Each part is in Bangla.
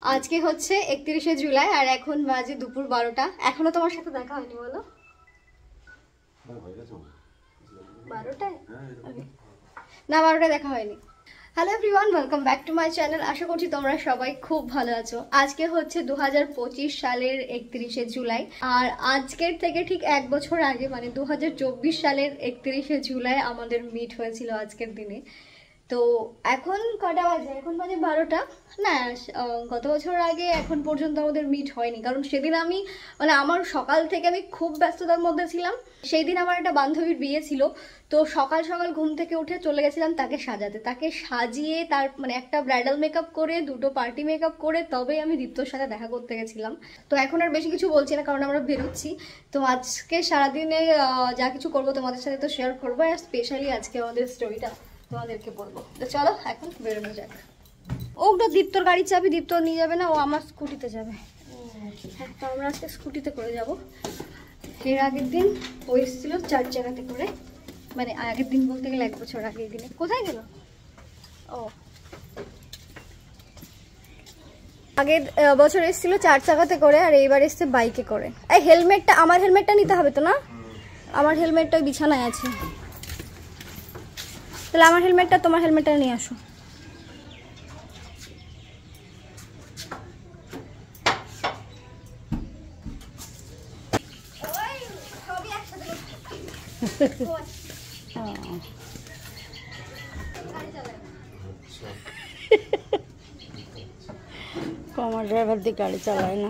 আজকে হচ্ছে 31শে জুলাই আর এখন বাজে দুপুর 12টা। এখনো তোমার সাথে দেখা হয়নি বলো? 12টায় না, 12টায় দেখা হয়নি। Hello everyone, welcome back to my channel. আশা করছি তোমরা সবাই খুব ভালো আছো। আজকে হচ্ছে 2025 সালের 31শে জুলাই আর আজকের থেকে ঠিক 1 বছর আগে মানে 2024 সালের 31শে জুলাই আমাদের মিট হয়েছিল আজকের দিনে। তো এখন কটা বাজে? এখন বাজে 12টা। না, গত বছর আগে এখন পর্যন্ত আমাদের মিট হয়নি, কারণ সেদিন আমি মানে আমার সকাল থেকে আমি খুব ব্যস্ততার মধ্যে ছিলাম। সেই দিন আমার একটা বান্ধবীর বিয়ে ছিল, তো সকাল সকাল ঘুম থেকে উঠে চলে গেছিলাম তাকে সাজাতে। তাকে সাজিয়ে তার মানে একটা ব্রাইডাল মেকআপ করে, দুটো পার্টি মেকআপ করে তবেই আমি দীপ্তর সাথে দেখা করতে গেছিলাম। তো এখন আর বেশি কিছু বলছি না, কারণ আমরা বেরোচ্ছি। তো আজকে সারাদিনে যা কিছু করবো তোমাদের সাথে তো শেয়ার করবো, আর স্পেশালি আজকে আমাদের স্টোরিটা তোমাদেরকে বলবো। তো চলো এখন বেরোনো যাক। ওটা দীপ্তর গাড়ির চাবি, দীপ্ত নিয়ে যাবে না, ও আমার স্কুটিতে যাবে। হ্যাঁ, তো আমরা আজকে স্কুটিতে করে যাব। এর আগের দিন ও এসেছিল 4 চাকাতে করে, মানে আগের দিন বলতে গেলে 1 বছর আগে। এই দিনে কোথায় গেল ও? আগের বছর এসেছিল 4 চাকাতে করে, আর এইবার এসছে বাইকে করে। এই হেলমেটটা, আমার হেলমেটটা নিতে হবে তো? না, আমার হেলমেটটা বিছানায় আছে। তাহলে আমার হেলমেটটা, তোমার হেলমেটটা নিয়ে আসো। আমার ড্রাইভার দিয়ে গাড়ি চালায় না।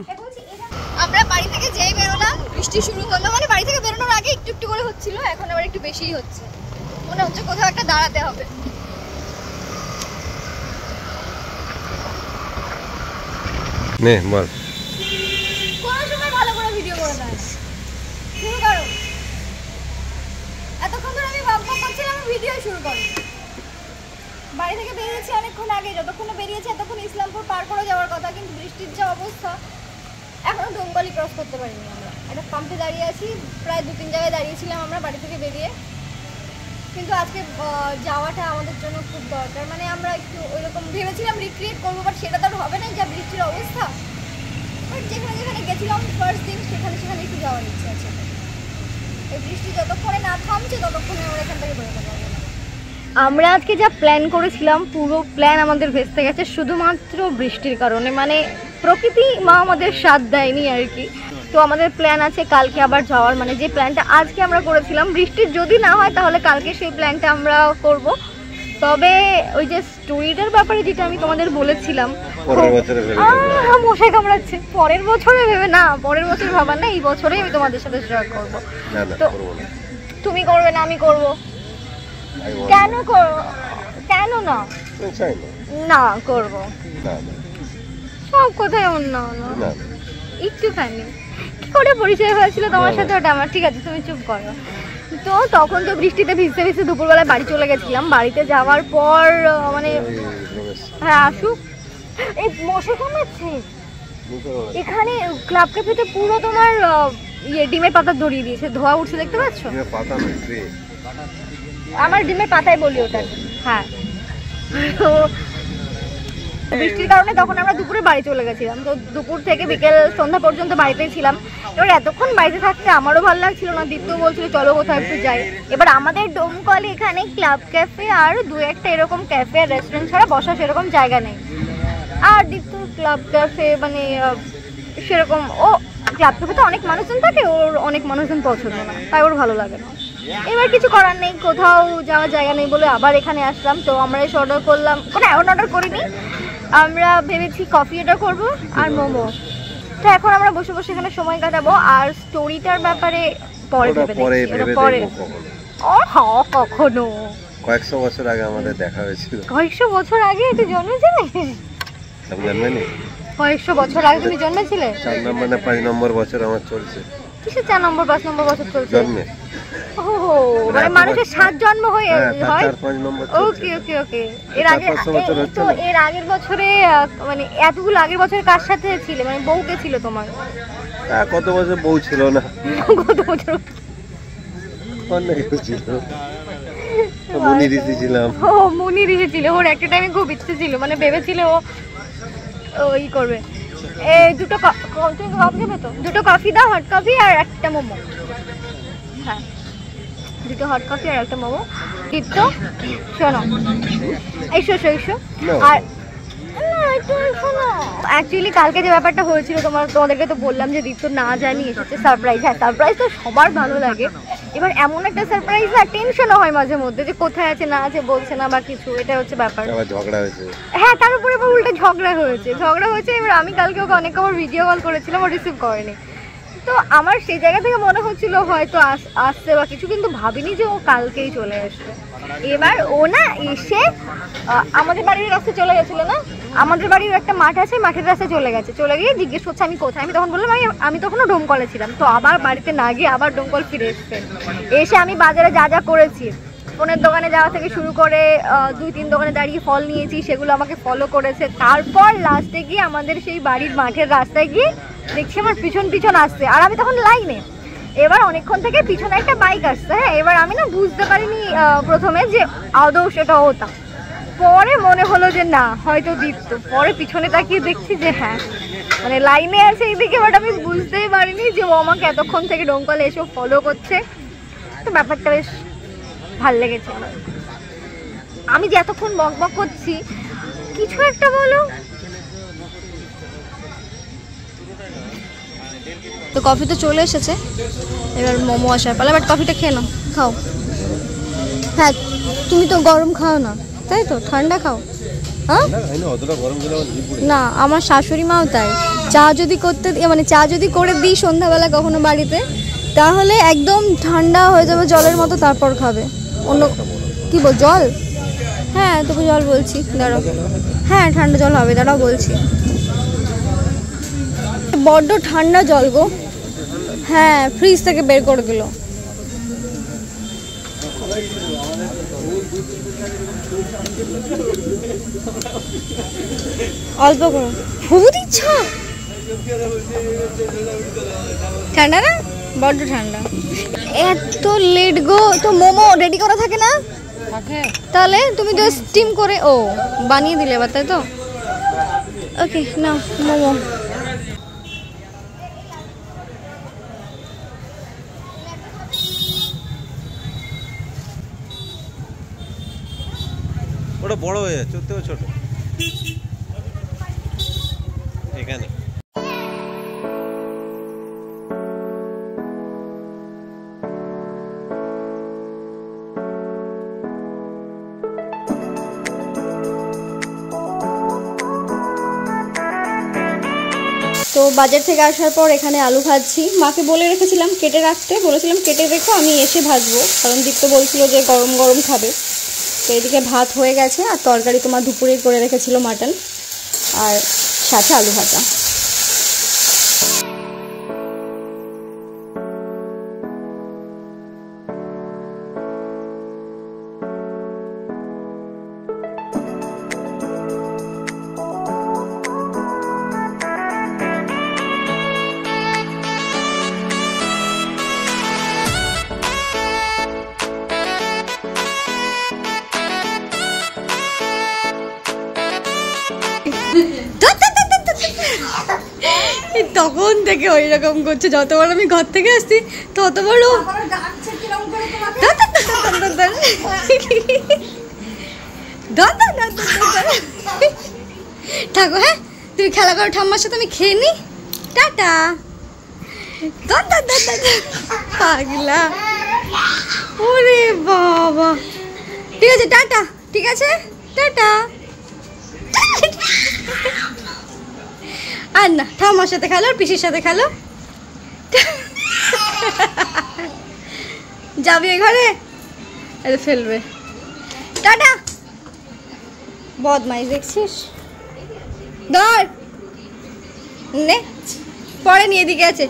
আমরা বাড়ি থেকে যেই বেরোলাম বৃষ্টি শুরু হলো, মানে বাড়ি থেকে বেরোনোর আগে একটু একটু করে হচ্ছিল, এখন আবার একটু বেশিই হচ্ছে। মনে হচ্ছে কোথাও একটা দাঁড়াতে হবে। নে বল, কোন সময় ভালো করে ভিডিও করে না, শুরু করো। এতক্ষণ ধরে আমি বক বক করছিলাম, আমি ভিডিও শুরু করো। বাড়ি থেকে বেরিয়েছি অনেকক্ষণ আগে, যতক্ষণ বেরিয়েছি এতক্ষণ ইসলামপুর পার করে যাওয়ার কথা, কিন্তু বৃষ্টির যা অবস্থা এখনো ডোমবালি ক্রস করতে পারিনি। আমরা একটা পাম্পে দাঁড়িয়ে আছি, প্রায় 2-3 জায়গায় দাঁড়িয়েছিলাম আমরা বাড়ি থেকে বেরিয়ে। কিন্তু আজকে যাওয়াটা আমাদের জন্য খুব দরকার, মানে আমরা একটু ওইরকম ভেবেছিলাম রিক্রিয়েট করবো, বাট সেটা তো হবে না যা বৃষ্টির অবস্থা। বাট যেখানে যেখানে গেছিলাম ফার্স্ট দিন সেখানে সেখানে একটু যাওয়ার ইচ্ছে আছে। এই বৃষ্টি যতক্ষণে না থামছে ততক্ষণে আমরা এখান থেকে বেরোতে পারবো না। আমরা আজকে যা প্ল্যান করেছিলাম পুরো প্ল্যান আমাদের ভেস্তে গেছে শুধুমাত্র বৃষ্টির কারণে। মানে প্রকৃতি মা আমাদের সাথ দেয়নি আর কি। তো আমাদের প্ল্যান আছে কালকে আবার যাওয়ার, মানে যে প্ল্যানটা আজকে আমরা করেছিলাম বৃষ্টি যদি না হয় তাহলে কালকে সেই প্ল্যানটা আমরা করব। তবে ওই যে স্টোরিটার ব্যাপারে যেটা আমি তোমাদের বলেছিলাম, মশাই কামড়াচ্ছে, পরের বছরে ভেবে না, পরের বছর ভাবা না, এই বছরেই আমি তোমাদের সাথে শেয়ার করবো। তো তুমি করবে না, আমি করবো। কেন করবো? কেন না? না করবো, সব কোথায় অন্য একটুখানি কি করে পরিচয় হয়েছিল তোমার সাথে ওটা আমার। ঠিক আছে তুমি চুপ করো। তো তখন তো বৃষ্টিতে ভিজতে ভিজতে দুপুরবেলায় বাড়ি চলে গেছিলাম। বাড়িতে যাওয়ার পর মানে হ্যাঁ আসুক, এই মশা কামড়াচ্ছে এখানে। ক্লাব ক্যাফেতে পুরো তোমার ইয়ে ডিমের পাতা দড়িয়ে দিয়েছে, ধোয়া উঠছে, দেখতে পাচ্ছ? আমার ডিমের পাতায় বলি ওটা। হ্যাঁ, তো বৃষ্টির কারণে তখন আমরা দুপুরে বাড়ি চলে গেছিলাম। তো দুপুর থেকে বিকেল সন্ধ্যা পর্যন্ত বাড়িতেই ছিলাম। এবার এতক্ষণ বাড়িতে থাকতে আমারও ভালো লাগছিল না, দীপ্ত বলছিল চলো কোথাও একটু যাই। এবার আমাদের ডোমকলে এখানে ক্লাব ক্যাফে আর 2-1টা এরকম ক্যাফে আর রেস্টুরেন্ট ছাড়া বসা সেরকম জায়গা নেই। আর দীপ্ত ক্লাব ক্যাফে মানে সেরকম, ও ক্লাব ক্যাফেতে অনেক মানুষজন থাকে, ওর অনেক মানুষজন পছন্দ না, তাই ওর ভালো লাগে না। এবার কিছু করার নেই, কোথাও যাওয়ার জায়গা নেই বলে আবার এখানে আসলাম। তো আমরা এসে অর্ডার করলাম, কোনো এখন অর্ডার করিনি, আমরা ভেবেছি কফি অর্ডার করবো আর মোমো। তো এখন আমরা বসে বসে এখানে সময় কাটাবো। আর স্টোরিটার ব্যাপারে পরে পরে ও হ্যাঁ কখনো কয়েকশো বছর আগে আমাদের দেখা হয়েছিল। কয়েকশো বছর আগে তুই জন্মেছিলে? কয়েকশো বছর আগে তুমি জন্মেছিলে? 4 নম্বর না 5 নম্বর বছর আমার চলছে। কিসের 4 নম্বর 5 নম্বর বছর চলছে? জন্মে। ও মানে মানুষের 7 জন্ম হয়ে হয়। 4-5 নম্বর চলছে। ওকে ওকে ওকে। এর আগে তো এর আগের বছরে মানে এতগুলো আগের বছর কার সাথে ছিলে, মানে বউ কে ছিল তোমার? কত বছর বউ ছিল না? কত বছর? অনেক ছিল। মুনি ঋষি ছিলাম। ও মুনি ঋষি ছিল। ওর একটা টাইমে খুব ইচ্ছে ছিল, মানে ভেবেছিল ও ওই করবে। এই দুটো কফি খাবে তো? দুটো কফি দাও, হট কফি আর একটা মোমো। হ্যাঁ, দুটো হট কফি আর একটা মোমো। দীপ্ত শোনো, এসো এসো এসো। আর অ্যাকচুয়ালি কালকে যে ব্যাপারটা হয়েছিল তোমাদেরকে তো বললাম যে দীপ্ত না জানি এসেছে সারপ্রাইজ। হ্যাঁ, সারপ্রাইজ তো সবার ভালো লাগে। এবার এমন একটা সারপ্রাইজ না, টেনশনও হয় মাঝে মধ্যে যে কোথায় আছে না আছে, বলছে না বা কিছু, এটা হচ্ছে ব্যাপার। ঝগড়া হয়েছে। হ্যাঁ, তার উপরে উল্টে ঝগড়া হয়েছে। এবার আমি কালকে ওকে অনেক কবার ভিডিও কল করেছিলাম, ও রিসিভ করেনি। তো আমার সেই জায়গা থেকে মনে হচ্ছিল হয়তো আসছে বা কিছু, কিন্তু ভাবিনি যে ও কালকেই চলে আসবে। এবার ও না এসে আমাদের বাড়ির রাস্তায় চলে গেছিলো না, আমাদের বাড়ির একটা মাঠ আছে, মাঠের রাস্তায় চলে গিয়ে জিজ্ঞেস করছে আমি কোথায়। আমি তখন বললাম আমি তখনও ডোমকলে ছিলাম। তো আবার বাড়িতে না গিয়ে আবার ডোমকল ফিরে এসে আমি বাজারে যা যা করেছি, ফোনের দোকানে যাওয়া থেকে শুরু করে 2-3 দোকানে দাঁড়িয়ে ফল নিয়েছি, সেগুলো আমাকে ফলো করেছে। তারপর লাস্টে গিয়ে আমাদের সেই বাড়ির মাঠের রাস্তায় গিয়ে দেখছি আমার পিছন আসছে, আর আমি তখন লাইনে। এবার অনেকক্ষণ থেকে পিছনে একটা বাইক আসছে। হ্যাঁ, এবার আমি না বুঝতে পারিনি প্রথমে যে আদৌ সেটা ওটা, পরে মনে হলো যে না হয়তো দীপ্ত। পরে পিছনে তাকিয়ে দেখছি যে হ্যাঁ, মানে লাইনে আছে এইদিকে, বাট আমি বুঝতেই পারিনি যে ও আমাকে এতক্ষণ থেকে ডোমকলে এসে ফলো করছে। তো ব্যাপারটা বেশ ভাল লেগেছে আমার। আমি যে এতক্ষণ বকবক করছি, কিছু একটা বলো। তো কফি তো চলে এসেছে, এবার মোমো আসার পালা। বাট কফিটা খেয়ে নাও, খাও। হ্যাঁ, তুমি তো গরম খাও না, তাই তো? ঠান্ডা খাও। হ্যাঁ না, আমার শাশুড়ি মাও তাই। চা যদি করে দিই সন্ধ্যাবেলা কখনো বাড়িতে, তাহলে একদম ঠান্ডা হয়ে যাবে জলের মতো, তারপর খাবে। অন্য কি বল, জল? হ্যাঁ, তবু জল বলছি, দাঁড়াও। হ্যাঁ, ঠান্ডা জল হবে, দাঁড়াও বলছি। বড্ড ঠান্ডা জল গো। হ্যাঁ, ফ্রিজ থেকে বের করে দিল। অল্প করো, হবু দিচ্ছ? ঠান্ডা না? বড্ড ঠান্ডা। এত লেট গো। তো মোমো রেডি করা থাকে না? তাহলে তুমি তো স্টিম করে বানিয়ে দিলে এবার, তাই তো? ওকে, না মোমো। ওটা বড় হয়ে যাচ্ছে, ওতেও ছোট এখানে। তো বাজার থেকে আসার পর এখানে আলু ভাজছি। মাকে বলে রেখেছিলাম কেটে রাখতে, বলেছিলাম কেটে রেখো, আমি এসে ভাজবো, কারণ দীপ্ত বলছিল যে গরম গরম খাবে। তো এদিকে ভাত হয়ে গেছে, আর তরকারি তোমার দুপুরেই করে রেখেছিল মাটন, আর সাথে আলু ভাজা। তখন থেকে ওই রকম করছে, যতবার আমি ঘর থেকে আসছি ততবার থাকো। হ্যাঁ, তুমি খেলা করো ঠাম্মার সাথে, আমি খেয়ে নি। টাটা। পাগলা, ওরে বাবা। ঠিক আছে, টাটা। ঠিক আছে, টাটা। আর না, ঠাম্মার সাথে খেলো, আর পিসির সাথে খেলো। যাবি ঘরে? ফেলবে। টাটা। বদমাইশ দেখছিস, ধর নে, পরে নিয়ে এদিকে আছে।